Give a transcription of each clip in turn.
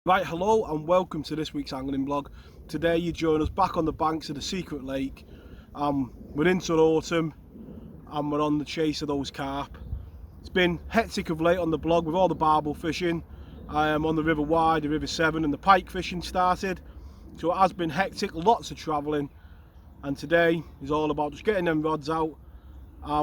Right, hello and welcome to this week's angling blog. Today you join us back on the banks of the secret lake. We're into autumn and we're on the chase of those carp. It's been hectic of late on the blog with all the barbel fishing on the River Wye, the River Severn, and the pike fishing started. So it has been hectic, lots of travelling, and today is all about just getting them rods out.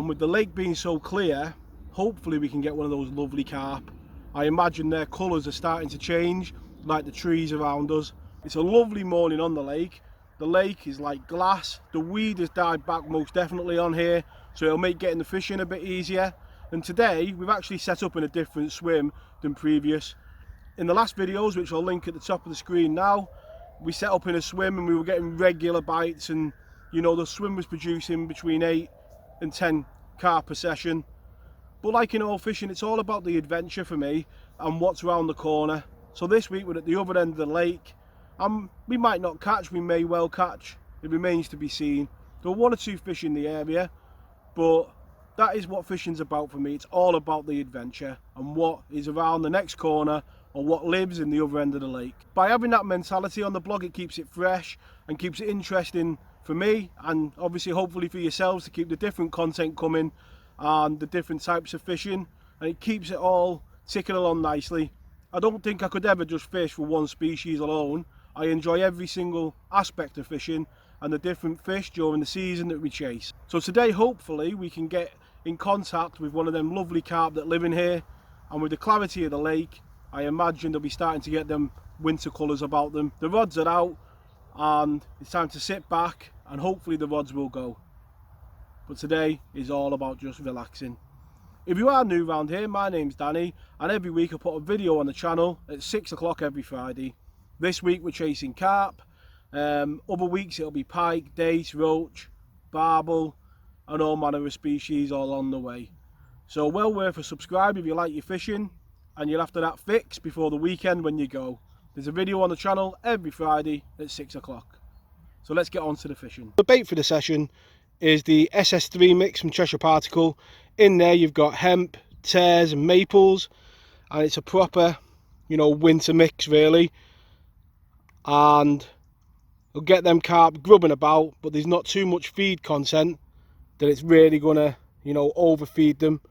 With the lake being so clear, hopefully we can get one of those lovely carp. I imagine their colours are starting to change, like the trees around us. It's a lovely morning on the lake. The lake is like glass. The weed has died back most definitely on here, so it'll make getting the fishing a bit easier. And today we've actually set up in a different swim than previous. In the last videos, which I'll link at the top of the screen now, we set up in a swim and we were getting regular bites, and you know, the swim was producing between 8 and 10 carp per session. But like in all fishing, it's all about the adventure for me and what's around the corner. So this week we're at the other end of the lake. We might not catch, we may well catch. It remains to be seen. There are one or two fish in the area, but that is what fishing's about for me. It's all about the adventure and what is around the next corner or what lives in the other end of the lake. By having that mentality on the blog, it keeps it fresh and keeps it interesting for me, and obviously hopefully for yourselves, to keep the different content coming and the different types of fishing, and it keeps it all ticking along nicely. I don't think I could ever just fish for one species alone. I enjoy every single aspect of fishing and the different fish during the season that we chase. So today hopefully we can get in contact with one of them lovely carp that live in here, and with the clarity of the lake I imagine they'll be starting to get them winter colours about them. The rods are out and it's time to sit back and hopefully the rods will go. But today is all about just relaxing. If you are new around here, my name's Danny, and every week I put a video on the channel at 6 o'clock every Friday. This week we're chasing carp. Other weeks it'll be pike, dace, roach, barbel, and all manner of species all on the way. So well worth a subscribe if you like your fishing, and you'll have to that fix before the weekend when you go. There's a video on the channel every Friday at 6 o'clock. So let's get on to the fishing. The bait for the session is the SS3 mix from Cheshire Particle. In there you've got hemp, tares and maples, and it's a proper, you know, winter mix really. And you'll get them carp grubbing about, but there's not too much feed content that it's really gonna, you know, overfeed them.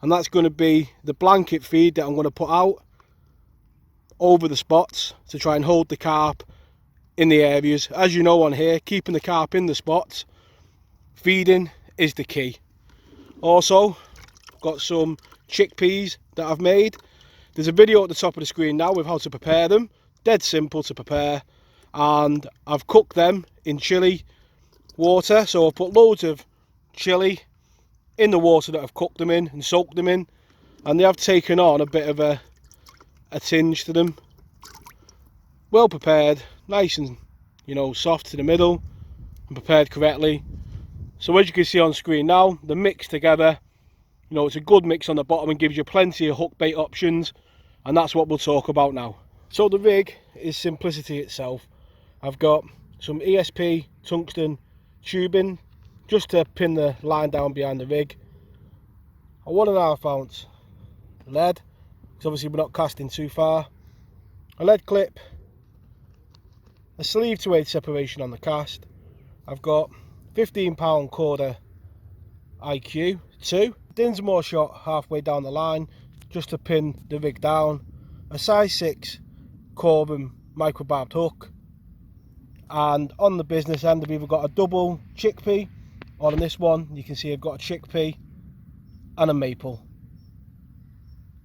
And that's going to be the blanket feed that I'm going to put out over the spots to try and hold the carp in the areas. As you know on here, keeping the carp in the spots, feeding is the key. Also got some chickpeas that I've made. There's a video at the top of the screen now with how to prepare them. Dead simple to prepare, and I've cooked them in chili water. So I've put loads of chili in the water that I've cooked them in and soaked them in, and they have taken on a bit of a tinge to them. Well prepared, nice and, you know, soft to the middle and prepared correctly. So as you can see on screen now, they're mixed together. You know, it's a good mix on the bottom and gives you plenty of hook bait options, and that's what we'll talk about now. So the rig is simplicity itself. I've got some ESP tungsten tubing just to pin the line down behind the rig, a 1.5 ounce lead, because obviously we're not casting too far, a lead clip, a sleeve to aid separation on the cast. I've got 15-pound Corda IQ 2, Dinsmore shot halfway down the line just to pin the rig down, a size 6 Corbin microbarbed hook, and on the business end I've either got a double chickpea, or on this one you can see I've got a chickpea and a maple.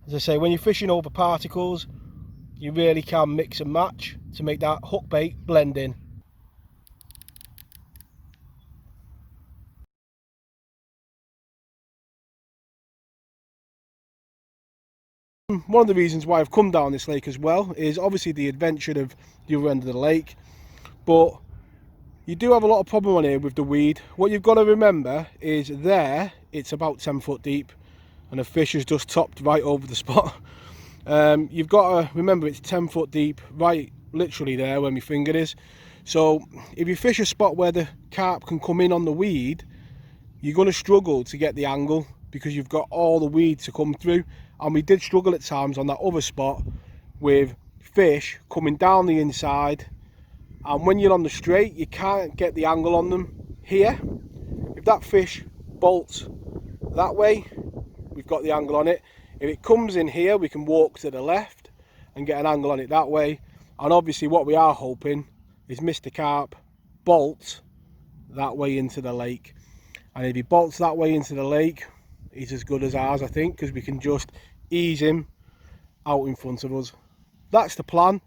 As I say, when you're fishing over particles, you really can mix and match to make that hook bait blend in. One of the reasons why I've come down this lake as well is obviously the adventure of the other end of the lake, but you do have a lot of problem on here with the weed. What you've got to remember is there it's about 10 foot deep and the fish has just topped right over the spot. You've got to remember it's 10 foot deep, right literally there where my finger is. So if you fish a spot where the carp can come in on the weed, you're going to struggle to get the angle because you've got all the weed to come through. And we did struggle at times on that other spot with fish coming down the inside, and when you're on the straight you can't get the angle on them. Here, if that fish bolts that way, we've got the angle on it. If it comes in here, we can walk to the left and get an angle on it that way. And obviously what we are hoping is Mr. Carp bolts that way into the lake. And if he bolts that way into the lake, he's as good as ours, I think, because we can just ease him out in front of us. That's the plan.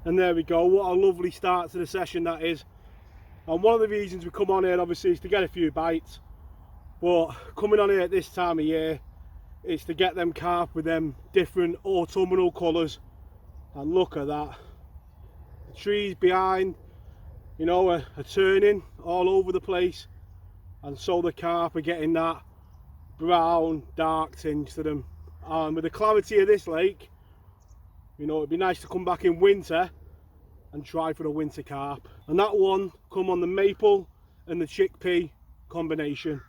And there we go, what a lovely start to the session that is. And one of the reasons we come on here obviously is to get a few bites, but coming on here at this time of year, it's to get them carp with them different autumnal colours. And look at that, the trees behind, you know, are turning all over the place, and so the carp are getting that brown dark tinge to them. And with the clarity of this lake, you know, it'd be nice to come back in winter and try for a winter carp. And that one come on the maple and the chickpea combination.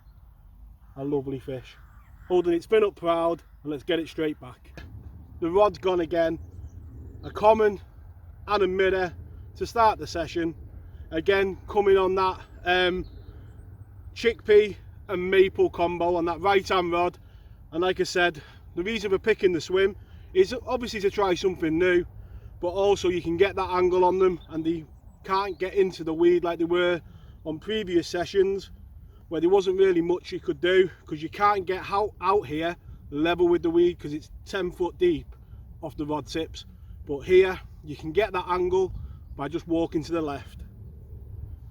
A lovely fish. Holding its fin up proud, and let's get it straight back. The rod's gone again. A common and a mirror to start the session. Again, coming on that chickpea and maple combo on that right hand rod. And like I said, the reason for picking the swim is obviously to try something new, but also you can get that angle on them and they can't get into the weed like they were on previous sessions, where there wasn't really much you could do, because you can't get out here level with the weed because it's 10 foot deep off the rod tips. But here you can get that angle by just walking to the left.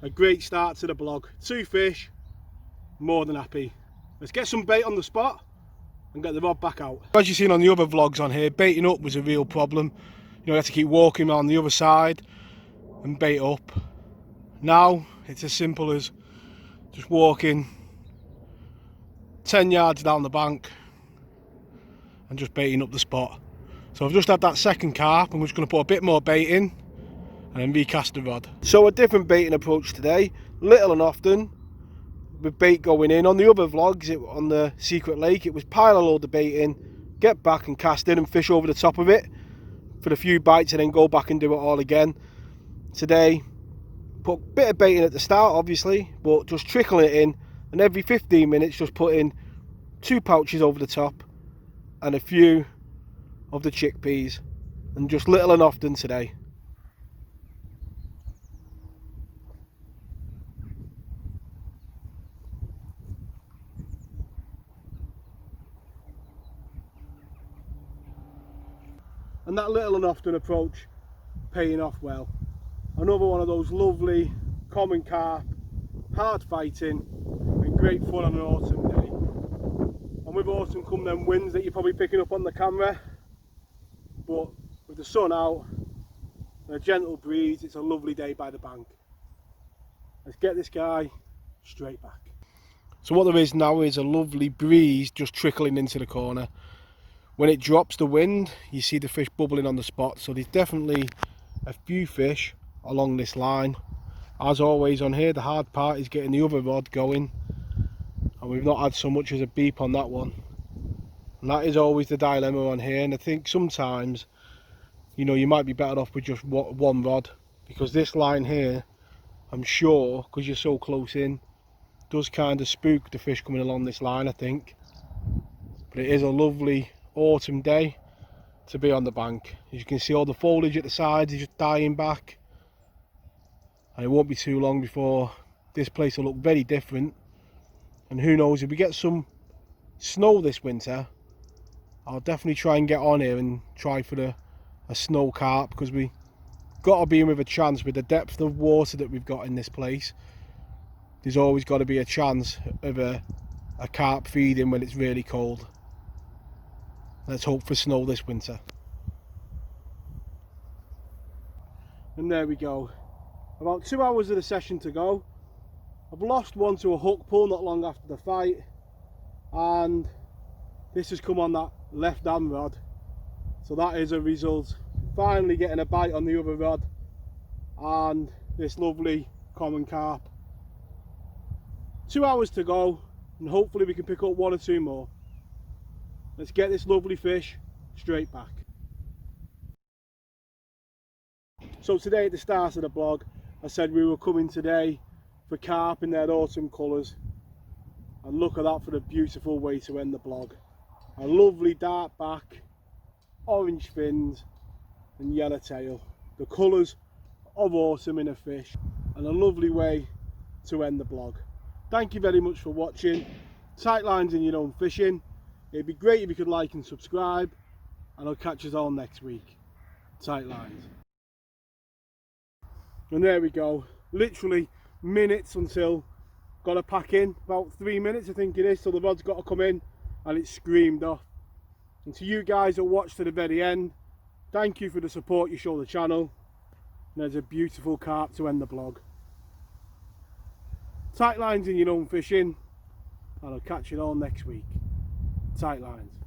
A great start to the blog. 2 fish, more than happy. Let's get some bait on the spot and get the rod back out. As you've seen on the other vlogs on here, baiting up was a real problem. You know, you have to keep walking on the other side and bait up. Now it's as simple as just walking 10 yards down the bank and just baiting up the spot. So I've just had that second carp. I'm just going to put a bit more bait in and then recast the rod. So a different baiting approach today, little and often, with bait going in. On the other vlogs, on the secret lake, it was pile a load of bait in, get back and cast in and fish over the top of it for a few bites and then go back and do it all again. Today, put a bit of bait in at the start obviously, but just trickling it in, and every 15 minutes just put in 2 pouches over the top and a few of the chickpeas, and just little and often today. And that little and often approach paying off well. Another one of those lovely common carp, hard fighting and great fun on an autumn day. And with autumn come them winds that you're probably picking up on the camera, but with the sun out and a gentle breeze, it's a lovely day by the bank. Let's get this guy straight back. So what there is now is a lovely breeze just trickling into the corner. When it drops the wind, you see the fish bubbling on the spot, so there's definitely a few fish along this line. As always on here, the hard part is getting the other rod going, and we've not had so much as a beep on that one. And that is always the dilemma on here, and I think sometimes, you know, you might be better off with just one rod, because this line here, I'm sure, because you're so close in, does kind of spook the fish coming along this line, I think. But it is a lovely autumn day to be on the bank. As you can see, all the foliage at the sides is just dying back, and it won't be too long before this place will look very different. And who knows, if we get some snow this winter, I'll definitely try and get on here and try for a snow carp, because we got to be in with a chance. With the depth of water that we've got in this place, there's always got to be a chance of a carp feeding when it's really cold. Let's hope for snow this winter. And there we go. About 2 hours of the session to go. I've lost one to a hook pull not long after the fight. and this has come on that left hand rod, so that is a result. Finally getting a bite on the other rod, and this lovely common carp. 2 hours to go, and hopefully we can pick up 1 or 2 more. Let's get this lovely fish straight back. So today at the start of the blog I said we were coming today for carp in their autumn colours, and look at that for a beautiful way to end the blog. A lovely dark back, orange fins and yellow tail, the colours of autumn in a fish, and a lovely way to end the blog. Thank you very much for watching. Tight lines in your own fishing. It'd be great if you could like and subscribe, and I'll catch us all next week. Tight lines. And there we go, literally minutes until got to pack in, about 3 minutes I think it is, so the rod's got to come in and it's screamed off. And to you guys that watched to the very end, thank you for the support you show the channel. And there's a beautiful carp to end the blog. Tight lines in your own fishing, and I'll catch you all next week. Tight lines.